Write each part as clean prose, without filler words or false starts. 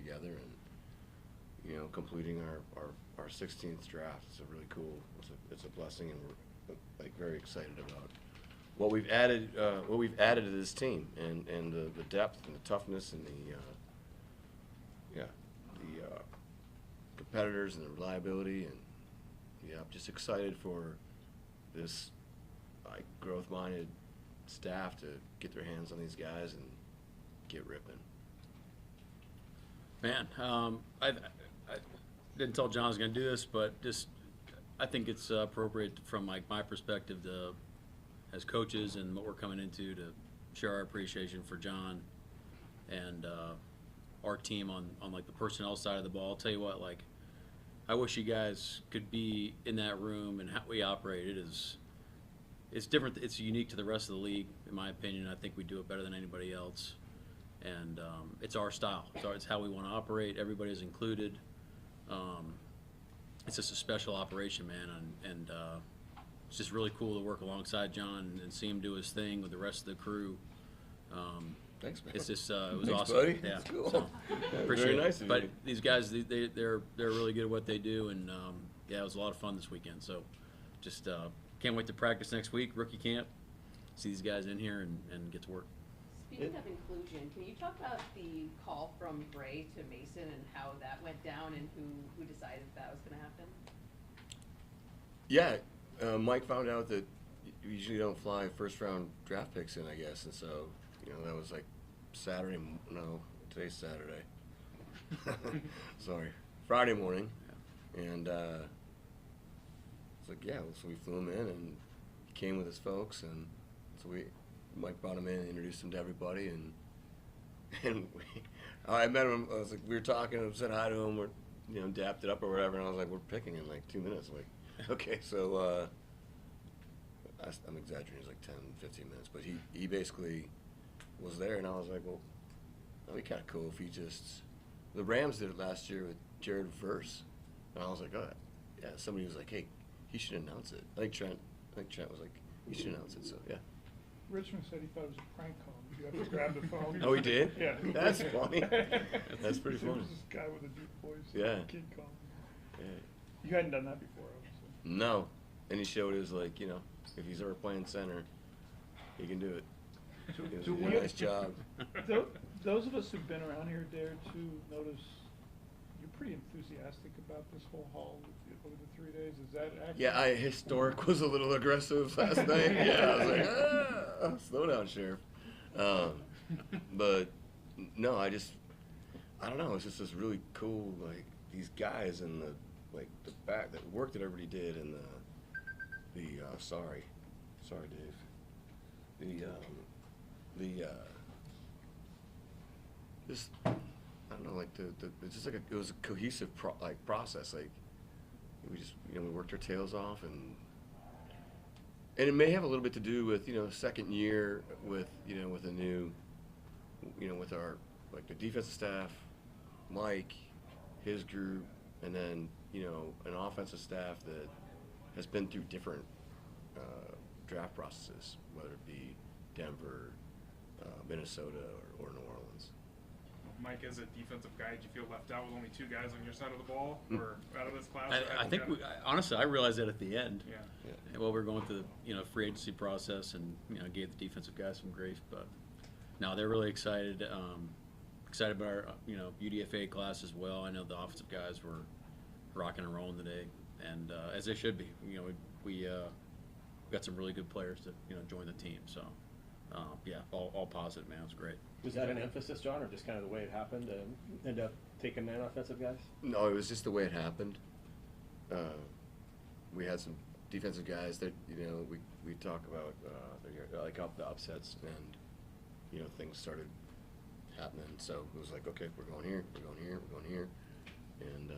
together and, you know, completing our 16th draft. It's a really cool, it's a blessing, and we're like very excited about what we've added to this team, and the depth and the toughness and the competitors and the reliability, and yeah, I'm just excited for this like growth-minded staff to get their hands on these guys and get ripping. Man, I didn't tell John I was going to do this, but just I think it's appropriate from like my perspective to, as coaches and what we're coming into, to share our appreciation for John and our team on like the personnel side of the ball. I'll tell you what, like, I wish you guys could be in that room, and how we operate it is, it's different. It's unique to the rest of the league, in my opinion. I think we do it better than anybody else, and it's our style. It's how we want to operate. Everybody's included. It's just a special operation, man, and it's just really cool to work alongside John and see him do his thing with the rest of the crew. Thanks, man. It's just it was Thanks, awesome. buddy. Yeah, That's cool. So, appreciate Very nice it. of But you. these guys, they're really good at what they do, and yeah, it was a lot of fun this weekend. So just can't wait to practice next week, rookie camp. See these guys in here and get to work. Speaking of inclusion, can you talk about the call from Bray to Mason and how that went down, and who decided that was going to happen? Yeah, Mike found out that you usually don't fly first-round draft picks in, I guess, and so, you know, that was like Saturday. No, today's Saturday. Sorry, Friday morning, and it's like, yeah. So we flew him in, and he came with his folks, and so Mike brought him in, and introduced him to everybody, and I met him. I was like, we were talking, and said hi to him. We're, you know, dapped it up or whatever, and I was like, we're picking in like 2 minutes. I'm like, okay, so I'm exaggerating. It was like 10, 15 minutes, but he basically was there, and I was like, well, that'd be kind of cool if he just. The Rams did it last year with Jared Verse, and I was like, oh, yeah. Somebody was like, hey, he should announce it. I think Trent was like, he should announce it. So yeah. Richmond said he thought it was a prank call. Did you have to grab the phone? Oh, he did? Yeah. That's funny. That's pretty There funny. was this guy with a deep voice. Yeah. Kid calling. Yeah. You hadn't done that before, obviously. No, and he showed his, like, you know, if he's ever playing center, he can do it. He So did a nice job. Those of us who've been around here a day or two notice you're pretty enthusiastic about this whole haul over the 3 days. Is that accurate? Yeah, Historic was a little aggressive last night. Yeah, I was like, slow down, Sheriff. But no, I don't know. It's just this really cool, like, these guys and the back, that work that everybody did, and sorry, Dave. Just, I don't know, like it's just like it was a cohesive process. Like, we just, you know, we worked our tails off, and it may have a little bit to do with, you know, second year with, you know, with a new, you know, with our, like, the defensive staff, Mike, his group, and then, you know, an offensive staff that has been through different draft processes, whether it be Denver, Minnesota, or New Orleans. Mike, as a defensive guy, did you feel left out with only 2 guys on your side of the ball, or out of this class? I think honestly, I realized that at the end. Yeah. While we were going through the, you know, free agency process, and, you know, gave the defensive guys some grief, but no, they're really excited. Excited about our, you know, UDFA class as well. I know the offensive guys were rocking and rolling today, and as they should be. You know, we got some really good players to, you know, join the team. So yeah, all positive, man. It was great. Was that an emphasis, John, or just kind of the way it happened to end up taking man offensive guys? No, it was just the way it happened. We had some defensive guys that, you know, we talk about like the upsets, and, you know, things started happening. So it was like, okay, we're going here, we're going here, we're going here, and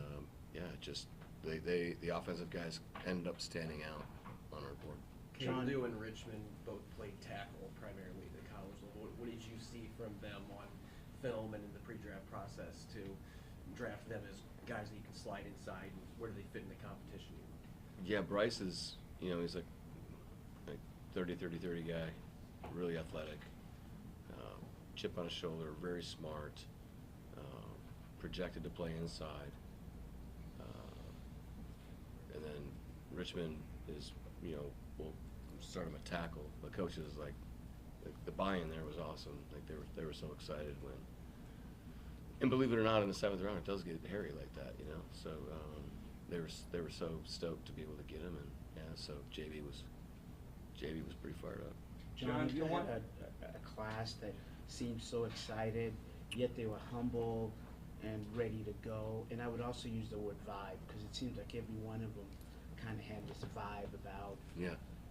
yeah, just the offensive guys ended up standing out on our board. John, you and Richmond both played tackle primarily at the college level. What did you see from them on film and in the pre-draft process to draft them as guys that you can slide inside, and where do they fit in the competition? Yeah, Bryce is, you know, he's like 30 guy, really athletic, chip on his shoulder, very smart, projected to play inside. And then Richmond is, will start him a tackle. The coaches, like, the buy-in there was awesome. Like, they were so excited when. And believe it or not, in the 7th round, it does get hairy like that, So they were so stoked to be able to get him, and so JB was pretty fired up. John, you had a class that seemed so excited, yet they were humble and ready to go. And I would also use the word vibe, because it seems like every one of them kind of had this vibe about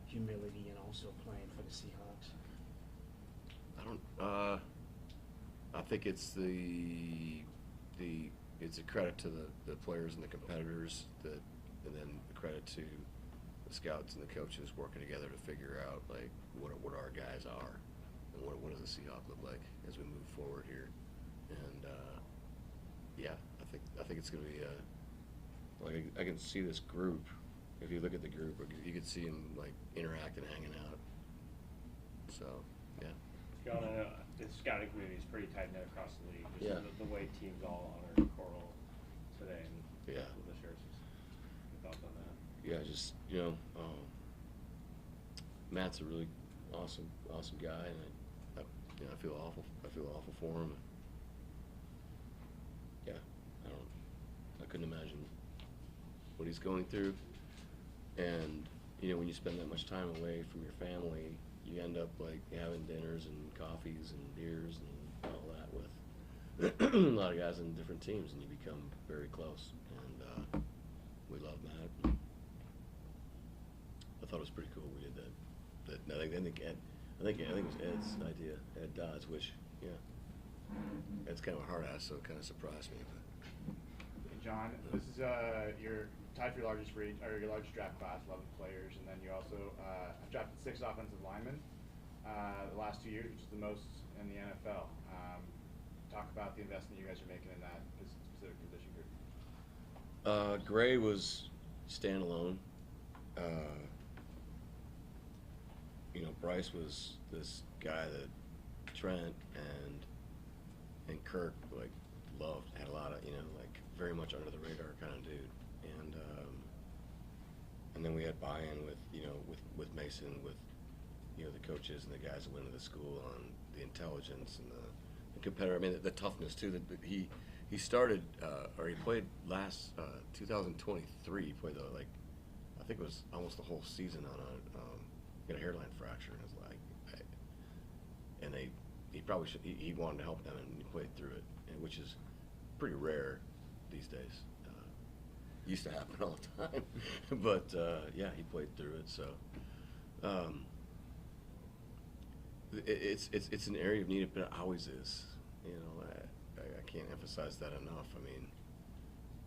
humility and also playing for the Seahawks. I think it's it's a credit to the players and the competitors, and then the credit to the scouts and the coaches working together to figure out like what our guys are and what does the Seahawks look like as we move forward here. And I think it's going to be like I can see this group. If you look at the group, you can see them like interacting, hanging out. So yeah. John, I know the scouting community is pretty tight knit across the league. Just the way teams all honored Coral today and with the shirts. Your thoughts on that? Yeah, just Matt's a really awesome guy, and I feel awful for him. Yeah, I couldn't imagine what he's going through, and when you spend that much time away from your family, you end up like having dinners and coffees and beers and all that with a lot of guys in different teams, and you become very close. And we love Matt. I thought it was pretty cool we did that. I think it was Ed's idea, Ed Dodds, which Ed's kind of a hard ass, so it kind of surprised me. Hey John, this is your tied for your largest draft class, 11 players, and then you also have drafted 6 offensive linemen the last 2 years, which is the most in the NFL. Talk about the investment you guys are making in that specific position group. Gray was standalone. Bryce was this guy that Trent and Kirk like loved, had a lot of like very much under the radar kind of dude, and then we had buy-in with Mason, with the coaches and the guys that went to the school on the intelligence and the competitor. I mean the toughness too. That he started or he played last 2023. He played I think it was almost the whole season on he had a hairline fracture in his leg, and he probably should. He wanted to help them, and he played through it, which is pretty rare these days. Used to happen all the time, but he played through it. So it's an area of need, but it always is. I can't emphasize that enough. I mean,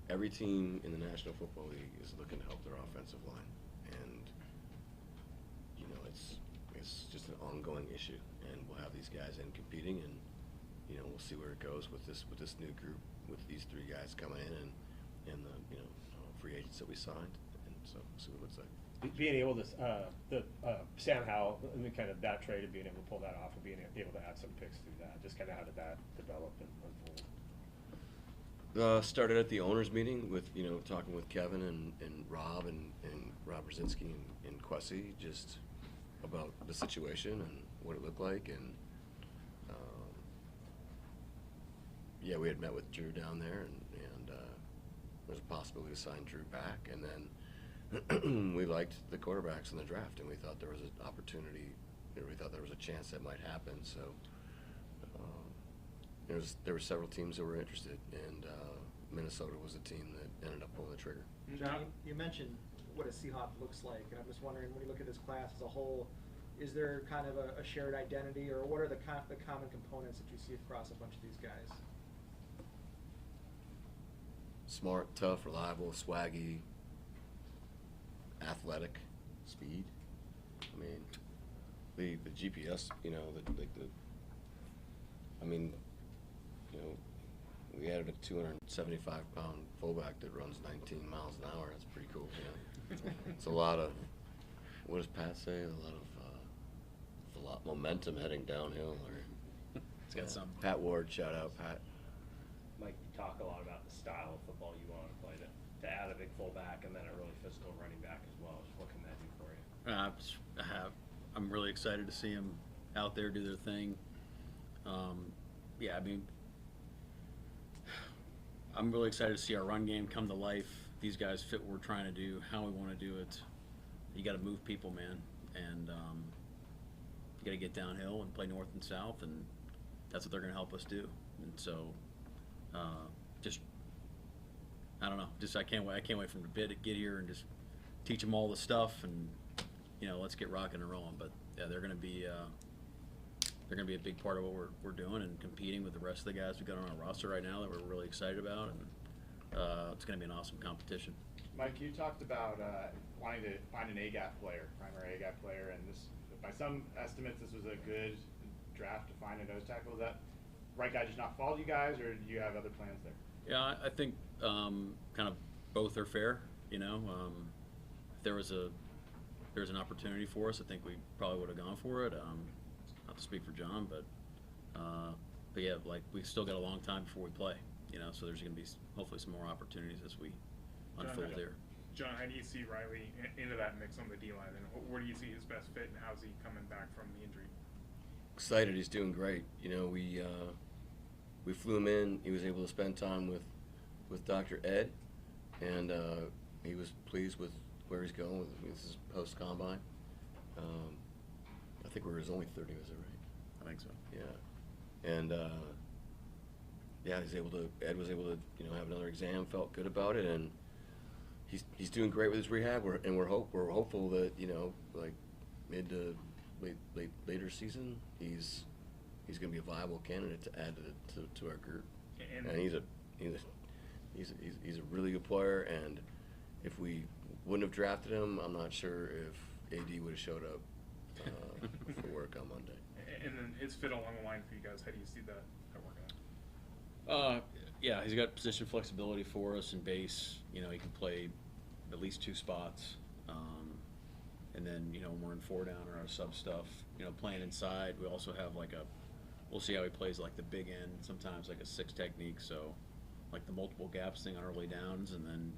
every team in the National Football League is looking to help their offensive line, and it's just an ongoing issue. And we'll have these guys in competing, and we'll see where it goes with this new group, with these 3 guys coming in, and the free agents that we signed, and so we'll see what it looks like. Being able to Sam Howell, I mean, kind of that trade of being able to pull that off and being able to add some picks through that, just kind of how did that develop and unfold? Started at the owners meeting with talking with Kevin and Rob and Rob Brzezinski and Quessy just about the situation and what it looked like, and we had met with Drew down there, and there's a possibility to sign Drew back, and then we liked the quarterbacks in the draft, and we thought there was an opportunity, we thought there was a chance that might happen. So there were several teams that were interested, and Minnesota was the team that ended up pulling the trigger. John, you mentioned what a Seahawk looks like, and I'm just wondering, when you look at this class as a whole, is there kind of a shared identity, or what are the common components that you see across a bunch of these guys? Smart, tough, reliable, swaggy, athletic, speed. I mean, the GPS, we added a 275-pound fullback that runs 19 miles an hour. That's pretty cool. It's a lot of, what does Pat say? A lot of momentum heading downhill. It's got some. Pat Ward, shout out, Pat. Mike, you talk a lot fullback and then a really physical running back as well. Just what can that do for you? I'm really excited to see them out there do their thing. Yeah, I mean, I'm really excited to see our run game come to life. These guys fit what we're trying to do, how we want to do it. You got to move people, man, and you got to get downhill and play north and south, and that's what they're going to help us do. And so, just I don't know, just I can't wait from the bid to get here and just teach them all the stuff, and let's get rocking and rolling. But yeah, they're going to be a big part of what we're doing and competing with the rest of the guys we got on our roster right now that we're really excited about, and it's going to be an awesome competition. Mike, you talked about wanting to find an A-gap player, primary A-gap player, and this, by some estimates, this was a good draft to find a nose tackle. Is that right guy just not followed you guys, or do you have other plans there? Yeah, I think kind of both are fair. If there was an opportunity for us, I think we probably would have gone for it. Not to speak for John, but yeah, like we still got a long time before we play. So there's going to be hopefully some more opportunities as we unfold here. John, how do you see Riley into that mix on the D-line, and where do you see his best fit, and how's he coming back from the injury? Excited, he's doing great. We flew him in. He was able to spend time with Dr. Ed, and he was pleased with where he's going with his post-combine. I think we were his only 30, was it right? I think so. Yeah, and yeah, Ed was able to have another exam, felt good about it, and he's doing great with his rehab. We're hopeful that like mid to later season he's going to be a viable candidate to add to our group. And he's a really good player, and if we wouldn't have drafted him, I'm not sure if AD would have showed up for work on Monday. And then his fit along the line for you guys, how do you see that working out? Yeah, he's got position flexibility for us in base. He can play at least 2 spots. And then, when we're in 4 down or our sub stuff, playing inside, we also have we'll see how he plays like the big end, sometimes like a 6 technique. So like the multiple gaps thing on early downs, and then,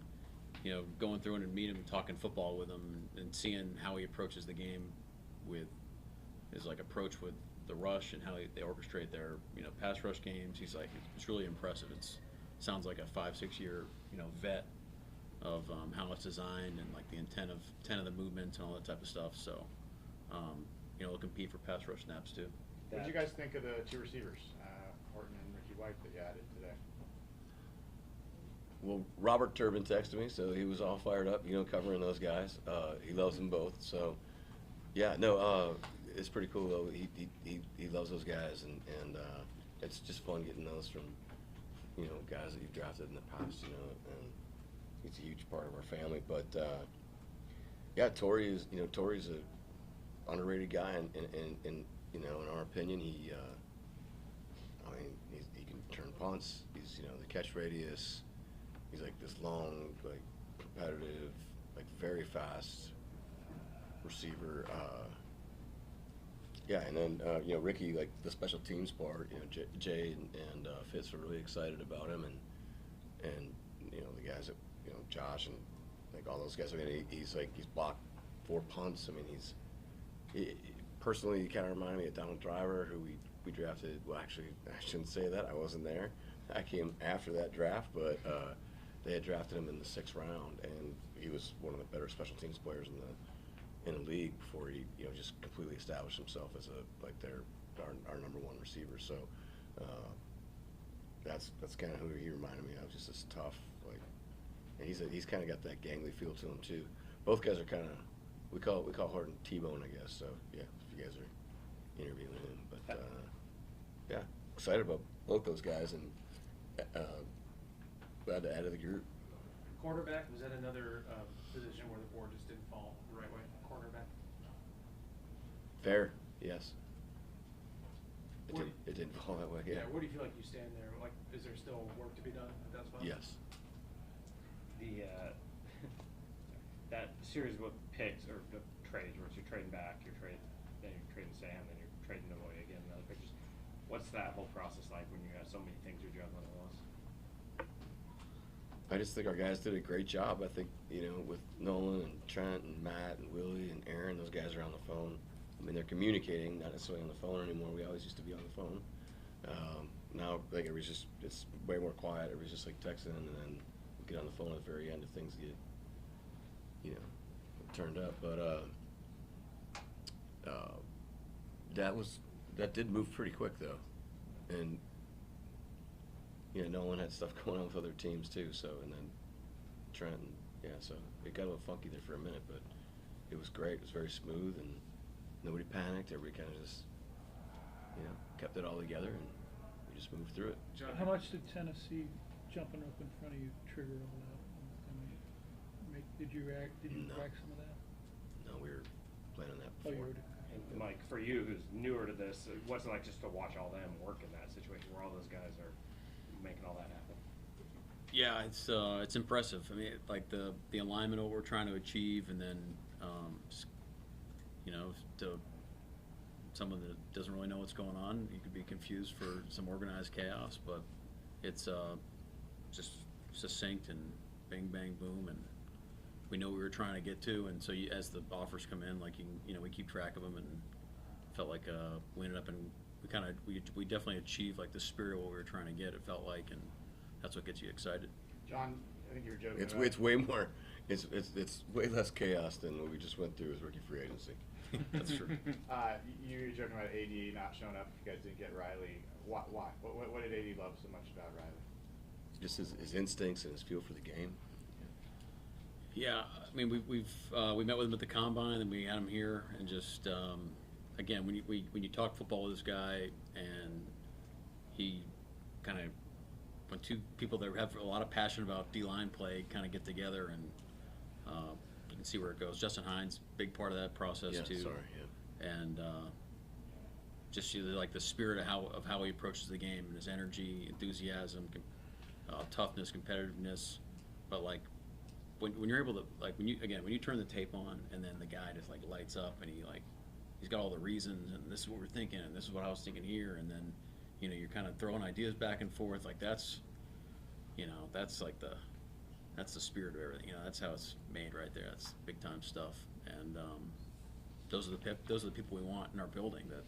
going through and meeting him and talking football with him and seeing how he approaches the game with his approach with the rush and how they orchestrate their pass rush games. He's it's really impressive. Sounds like a 5-6 year vet of how it's designed and the intent of the movements and all that type of stuff. So he'll compete for pass rush snaps too. What did you guys think of the 2 receivers, Horton and Ricky White, that you added today? Well, Robert Turbin texted me, so he was all fired up, covering those guys. He loves them both, so yeah, no, it's pretty cool though. He loves those guys, and it's just fun getting those from guys that you've drafted in the past, and he's a huge part of our family. But yeah, Torrey's a underrated guy, and in our opinion, he can turn punts. He's the catch radius. He's this long, competitive, very fast receiver. Yeah, and then Ricky, the special teams part. Jay and Fitz are really excited about him, and the guys that Josh and all those guys. I mean, he's blocked 4 punts. I mean, personally, he kind of reminded me of Donald Driver, who we drafted. Well, actually, I shouldn't say that. I wasn't there. I came after that draft, but they had drafted him in the 6th round, and he was one of the better special teams players in the league before he just completely established himself as our number 1 receiver. So that's kind of who he reminded me of. Just this tough, and he's kind of got that gangly feel to him too. Both guys are kind of we call Horton T-Bone, I guess. So yeah, if you guys are interviewing him, but yeah, excited about both those guys, and glad to add to the group. Quarterback, was that another position where the board just didn't fall the right way? Quarterback. Fair, yes. It didn't fall that way. Yeah. Where do you feel like you stand there? Is there still work to be done at that spot? Yes. The that series with picks or the trades, where you're trading back, then you're trading Sam, then you're trading away again. Other pictures. What's that whole process like when you have so many things you're juggling at once? I just think our guys did a great job. I think, with Nolan and Trent and Matt and Willie and Aaron, those guys are on the phone. I mean, they're communicating, not necessarily on the phone anymore. We always used to be on the phone. Now, like, it's way more quiet. Everybody's just like texting, and then we get on the phone at the very end if things get, turned up. But that did move pretty quick though, and Nolan had stuff going on with other teams too. So, and then Trent, so it got a little funky there for a minute, but it was great. It was very smooth, and nobody panicked. Everybody kind of just, kept it all together, and we just moved through it. How much did Tennessee jumping up in front of you trigger all that? Did you react? Did you react some of that? No, we were planning that Oh, before. you were. And Mike, for you, who's newer to this, what's it like just to watch all them work in that situation where all those guys are making all that happen? Yeah, it's impressive. I mean, like the alignment of what we're trying to achieve, and then to someone that doesn't really know what's going on, you could be confused for some organized chaos, but it's just succinct and bang bang boom, and we know what we were trying to get to, and so as the offers come in, like we keep track of them, and felt like we ended up in we definitely achieved like the spirit of what we were trying to get. It felt like, and that's what gets you excited. John, I think you were joking. It's way more. It's way less chaos than what we just went through as rookie free agency. That's true. You were joking about AD not showing up if you guys didn't get Riley. Why? What did AD love so much about Riley? Just his instincts and his feel for the game. Yeah, I mean we met with him at the combine, and we had him here, and just again when you talk football with this guy, and he kind of when two people that have a lot of passion about D-line play kind of get together, and you can see where it goes. Justin Hines, big part of that process too. And just like the spirit of how he approaches the game, and his energy, enthusiasm, toughness, competitiveness, but like. When you're able to when you turn the tape on, and then the guy just like lights up, and he's got all the reasons, and this is what we're thinking, and this is what I was thinking here, and then you're kind of throwing ideas back and forth, like that's the spirit of everything. That's how it's made right there. That's big time stuff, and those are the people we want in our building that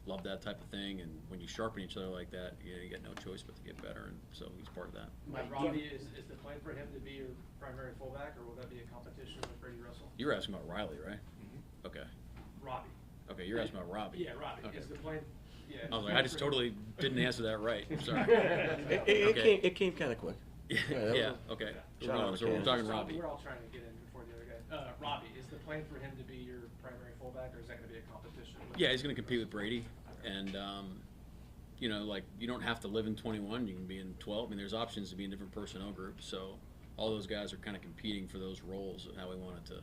love that type of thing. And when you sharpen each other like that, you get no choice but to get better, and so he's part of that. Robbie, is the plan for him to be your primary fullback, or will that be a competition with Brady Russell? You were asking about Riley, right? Mm-hmm. Okay. Robbie. Okay, you're asking about Robbie. Yeah, Robbie. Okay. Is the plan? Yeah. I was like, I just totally didn't answer that right. I'm sorry. It came kind of quick. Yeah. Okay. Shout out So we're to talking So Robbie. we're all trying to get in before the other guy. Robbie, is the plan for him to be your primary fullback, or is that going to be a competition? Yeah, he's going to compete with Brady, and like you don't have to live in 21. You can be in 12. I mean, there's options to be in different personnel groups. So all those guys are kind of competing for those roles of how we want it to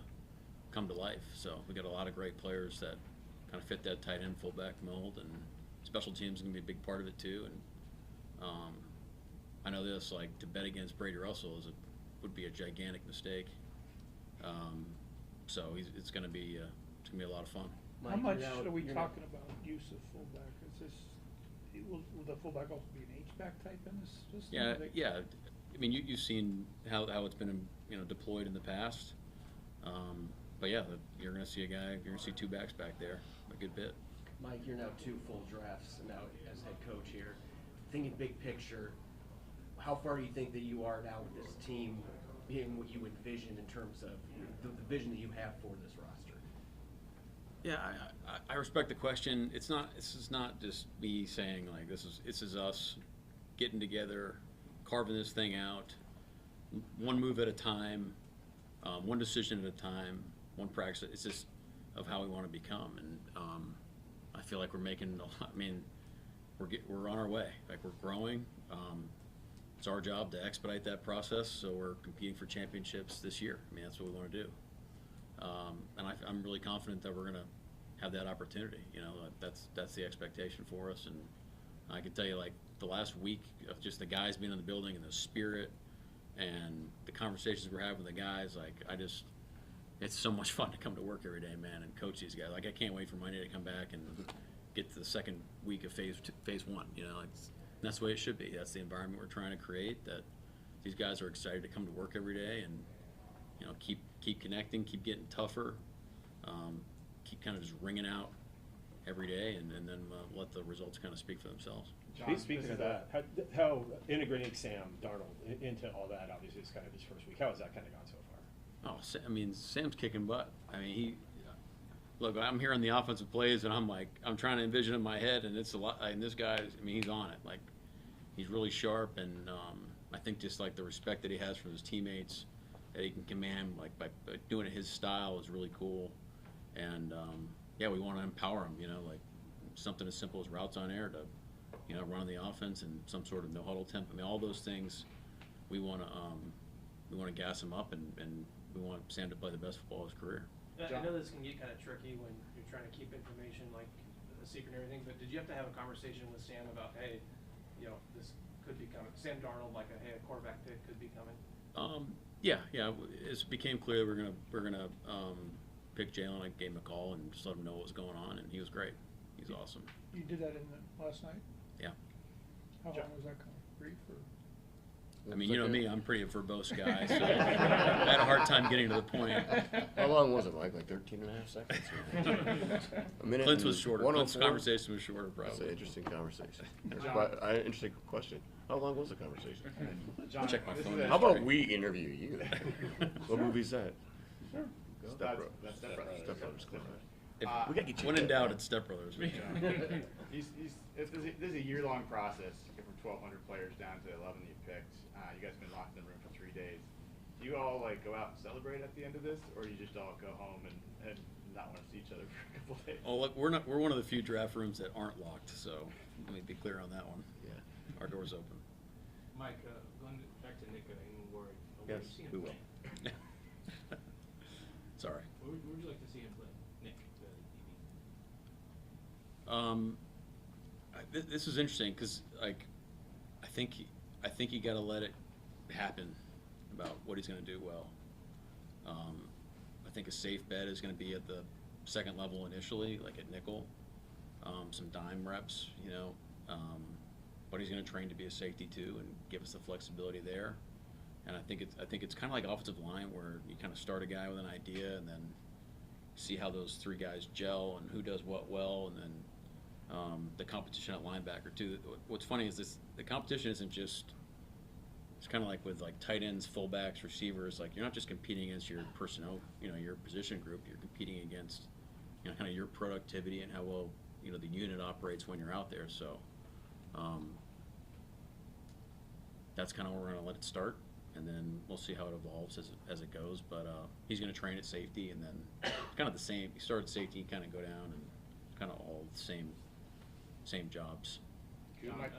come to life. So we got a lot of great players that kind of fit that tight end fullback mold, and special teams is going to be a big part of it too. And I know this, like to bet against Brady Russell would be a gigantic mistake. So it's going to be a lot of fun. How much are we talking about use of fullback? Will the fullback also be an H-back type in this system? Yeah. I mean, you've seen how it's been deployed in the past. But yeah, you're going to see you're going to see two backs back there a good bit. Mike, you're now 2 full drafts now as head coach here. Thinking big picture, how far do you think that you are now with this team being what you envision in terms of the vision that you have for this roster? Yeah, I respect the question. This is not just me saying like this is us getting together, carving this thing out, one move at a time, one decision at a time, one practice. It's just of how we want to become, and I feel like we're making a lot. I mean, we're on our way. Like we're growing. It's our job to expedite that process, so we're competing for championships this year. I mean, that's what we want to do. And I'm really confident that we're going to have that opportunity. That's the expectation for us. And I can tell you, like the last week of just the guys being in the building and the spirit and the conversations we're having with the guys, like it's so much fun to come to work every day, man, and coach these guys. Like I can't wait for Monday to come back and get to the second week of phase 1. That's the way it should be. That's the environment we're trying to create. That these guys are excited to come to work every day and, you know, keep connecting, keep getting tougher, keep kind of just ringing out every day, and then let the results kind of speak for themselves. John, Speaking this of is that, how integrating Sam Darnold into all that, obviously, is kind of his first week. How has that kind of gone so far? Oh, I mean, Sam's kicking butt. I mean, look, I'm hearing the offensive plays, and I'm trying to envision in my head, and it's a lot. And this guy, I mean, he's on it. Like, he's really sharp, and I think just like the respect that he has from his teammates, that he can command, like by doing it his style, is really cool. And yeah, we want to empower him. You know, like something as simple as routes on air to, you know, run the offense and some sort of no huddle temp. I mean, all those things we want to gas him up, and we want Sam to play the best football of his career. I know this can get kind of tricky when you're trying to keep information like a secret and everything, but did you have to have a conversation with Sam about, hey, you know, this could be coming? Sam Darnold, like a quarterback pick could be coming. Yeah. It became clear that we're gonna pick Jalen. I gave him a call and just let him know what was going on, and he was great. He's awesome. You did that last night? Yeah. How long was that brief? Or? I mean, you know me, I'm pretty a verbose guy, so I had a hard time getting to the point. How long was it, Mike? Like 13 and a half seconds? A minute. Clint's was shorter. Clint's 104? conversation was shorter, That's probably. an interesting conversation. John. Interesting question. How long was the conversation? John, Check my this phone. is a- How about we interview you? What movie's that? Sure. Step Brothers. That's Step Brothers. Step Brothers. Cool. If, Uh, We gotta get you. when in that, doubt, man. it's Step Brothers. This is a year-long process to get from 1,200 players down to 11 that you picked. You guys have been locked in the room for 3 days. Do you all like go out and celebrate at the end of this, or you just all go home and not want to see each other for a couple days? Oh, look, we're one of the few draft rooms that aren't locked, so let me be clear on that one. Yeah. Our door's open. Mike, going back to Nick in Warwick, Yes, where do you see him we play? will. Sorry. Where would you like to see him play, Nick, the DB? This is interesting because, like, I think you got to let it happen about what he's going to do well. I think a safe bet is going to be at the second level initially, like at nickel, some dime reps, you know. But he's going to train to be a safety too and give us the flexibility there. And I think it's kind of like offensive line where you kind of start a guy with an idea and then see how those three guys gel and who does what well, and then the competition at linebacker too. What's funny is the competition isn't just. It's kind of like with like tight ends, fullbacks, receivers. Like you're not just competing against your personnel, you know, your position group. You're competing against, you know, kind of your productivity and how well, you know, the unit operates when you're out there. So that's kind of where we're going to let it start, and then we'll see how it evolves as it goes. But he's going to train at safety, and then kind of the same. He started safety, kind of go down, and kind of all the same jobs. John, at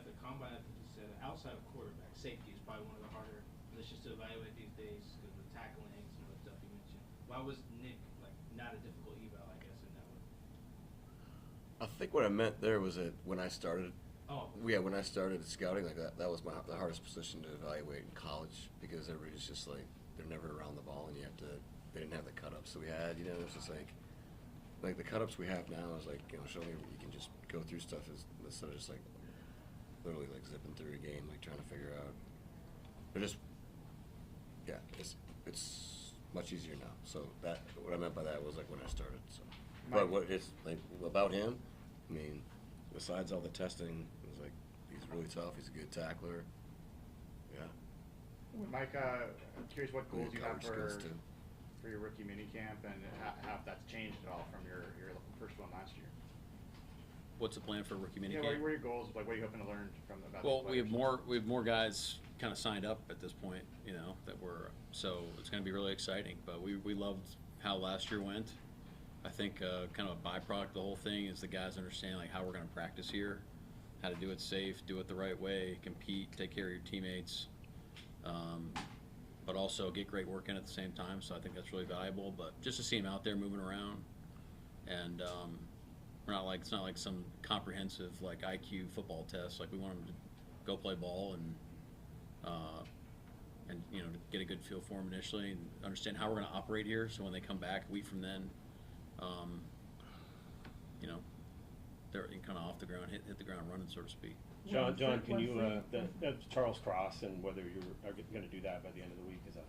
the combine, I think you said outside of quarterback, safety is probably one of the harder positions to evaluate these days because of the tackling and some of the stuff you mentioned. Why was Nick like not a difficult eval, I guess, in that way? I think what I meant there was that when I started. Oh. Yeah, when I started scouting like that was the hardest position to evaluate in college because everybody's just like they're never around the ball and they didn't have the cut ups. So we had, you know, it's just like the cut ups we have now is like, you know, showing you can just go through stuff instead of just like literally like zipping through a game, like trying to figure out. But just yeah, it's much easier now. So that what I meant by that was like when I started. So, but what it's like about him, I mean, besides all the testing, it was like he's really tough. He's a good tackler. Yeah. Mike, I'm curious what goals Good you have coverage skills, too. for your rookie minicamp and how if that's changed at all from your first one last year. What's the plan for rookie minicamp? Yeah, what are your goals? Like, what are you hoping to learn from about? Well, the we have players? more guys kind of signed up at this point, you know, so it's going to be really exciting. But we loved how last year went. I think kind of a byproduct of the whole thing is the guys understand like how we're going to practice here, how to do it safe, do it the right way, compete, take care of your teammates, but also get great work in at the same time. So I think that's really valuable. But just to see him out there moving around, and it's not like some comprehensive like IQ football test. Like we want him to go play ball and you know, get a good feel for him initially and understand how we're going to operate here. So when they come back a week from then, you know, they're kind of off the ground, hit the ground running, so to speak. John, When can you, free- that's Charles Cross, and whether you are gonna do that by the end of the week is a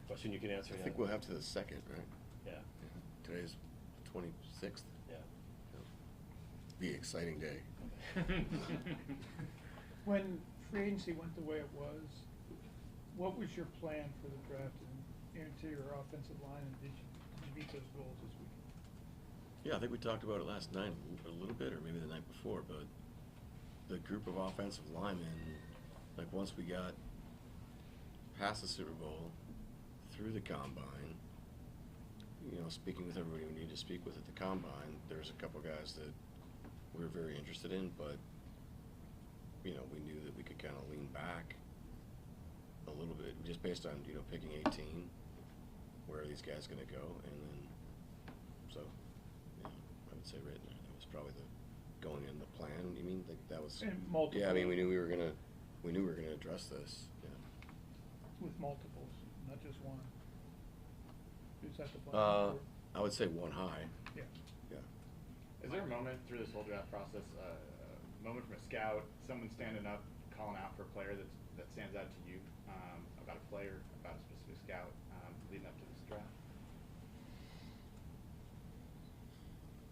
question you can answer. I think we'll have to the second, right? Yeah. Today's 26th. Yeah. Be an exciting day. When free agency went the way it was, what was your plan for the draft in interior offensive line, and did you meet those goals this week? Yeah, I think we talked about it last night a little bit, or maybe the night before, but the group of offensive linemen, like once we got past the Super Bowl, through the combine, you know, speaking with everybody we need to speak with at the combine, there's a couple guys that we were very interested in, but, you know, we knew that we could kind of lean back a little bit, just based on, you know, picking 18, where are these guys going to go, and then, so, yeah, I would say right there, that was probably the going in the plan. You mean like that was? And multiple. Yeah, I mean we knew we were gonna address this. Yeah. With multiples, not just one. Is that the plan? I would say one high. Yeah. Yeah. Is there a moment through this whole draft process, a moment from a scout, someone standing up, calling out for a player that stands out to you, about a player, about a specific scout, leading up to this draft?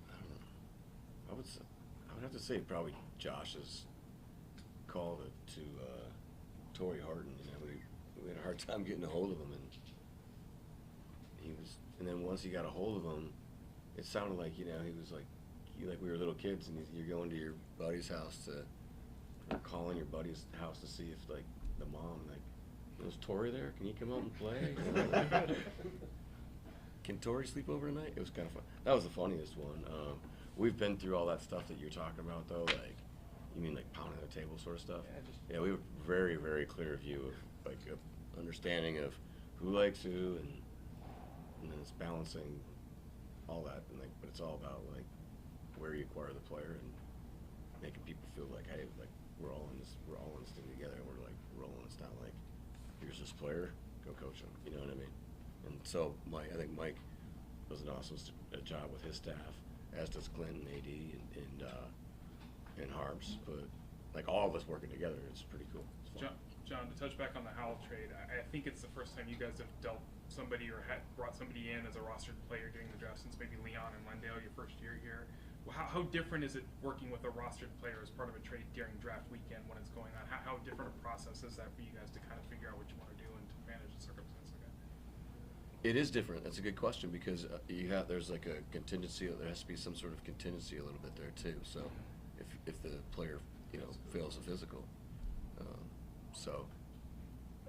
I don't know. I would have to say probably Josh's call to Torrey Harden. You know, we had a hard time getting a hold of him, and then once he got a hold of him, it sounded like, you know, he was like we were little kids, and you're going to your buddy's house or calling your buddy's house to see if like the mom, like, is Torrey there? Can he come out and play? Can Torrey sleep over tonight? It was kind of fun. That was the funniest one. We've been through all that stuff that you're talking about, though. Like, you mean like pounding the table sort of stuff? Yeah, we have a very, very clear view of like a understanding of who likes who, and then it's balancing all that, and like, but it's all about like where you acquire the player and making people feel like, hey, like we're all in this thing together, and we're like rolling. It's not like here's this player, go coach him. You know what I mean? And so I think Mike does an awesome job with his staff, as does Clint and AD and Harbs. But like all of us working together, it's pretty cool. It's fun. John, to touch back on the Howell trade, I think it's the first time you guys have dealt somebody or had brought somebody in as a rostered player during the draft since maybe Leon and Lendale, your first year here. How different is it working with a rostered player as part of a trade during draft weekend when it's going on? How different a process is that for you guys to kind of figure out what you want to do and to manage the circumstance like that? It is different. That's a good question, because there's like a contingency. There has to be some sort of contingency a little bit there too. So if the player, you know, fails a physical, so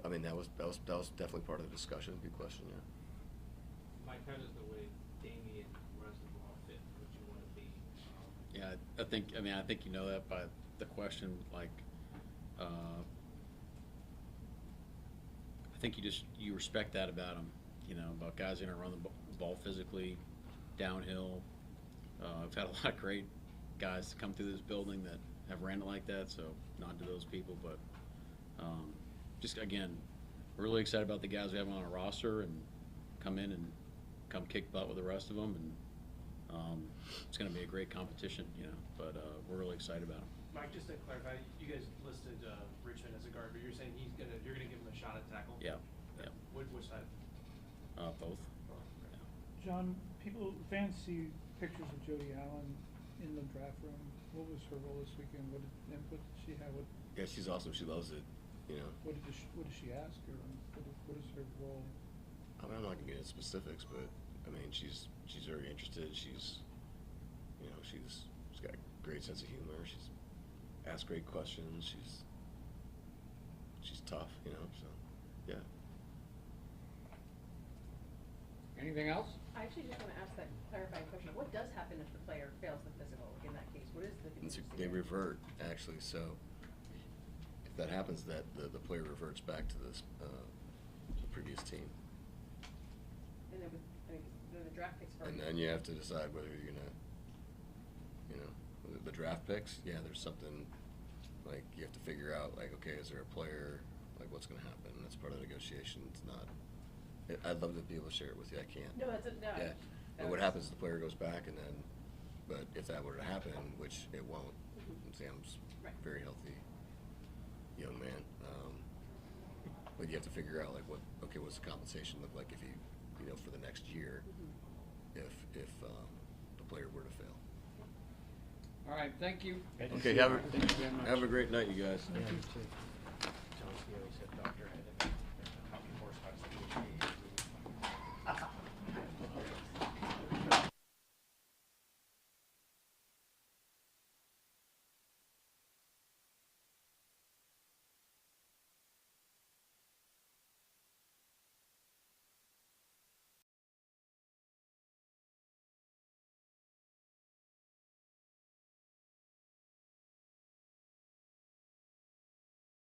I mean that was definitely part of the discussion. Good question. Yeah. Mike, how does the way Damien runs the ball fit what you want to be? Yeah, I think you know that by the question. Like, I think you respect that about him. You know, about guys that are gonna run the ball physically, downhill. I've had a lot of great guys come through this building that have ran it like that. So nod to those people, but just again, we're really excited about the guys we have on our roster and come in and come kick butt with the rest of them, and it's going to be a great competition, you know. But we're really excited about them. Mike, just to clarify, you guys listed Richmond as a guard, but you're saying you're gonna give him a shot at tackle? Yeah. Which side? Both. John, fans see pictures of Jody Allen in the draft room. What was her role this weekend? What input did she have? Yeah, she's awesome. She loves it. You know. What did she ask her? What is her role? I mean, I'm not gonna get into specifics, but I mean, she's very interested. She's got a great sense of humor. She's asked great questions. She's tough, you know. So, yeah. Anything else? I actually just want to ask that clarifying question. What does happen if the player fails the physical in that case? What is the contingency They there? revert, actually. So if that happens, that the player reverts back to the previous team. And then then the draft picks. And then you have to decide whether you're gonna, you know, the draft picks. Yeah, there's something like you have to figure out. Like, okay, is there a player? Like, what's gonna happen? That's part of the negotiation. It's not. I'd love to be able to share it with you. I can't. No, that's no. Yeah. But what happens is the player goes back, and then, but if that were to happen, which it won't, Mhm. Sam's Right. very healthy young man. But you have to figure out like what's the compensation look like if for the next year, Mhm. if the player were to fail. All right, thank you. Okay, have a great night, you guys. Yeah, too.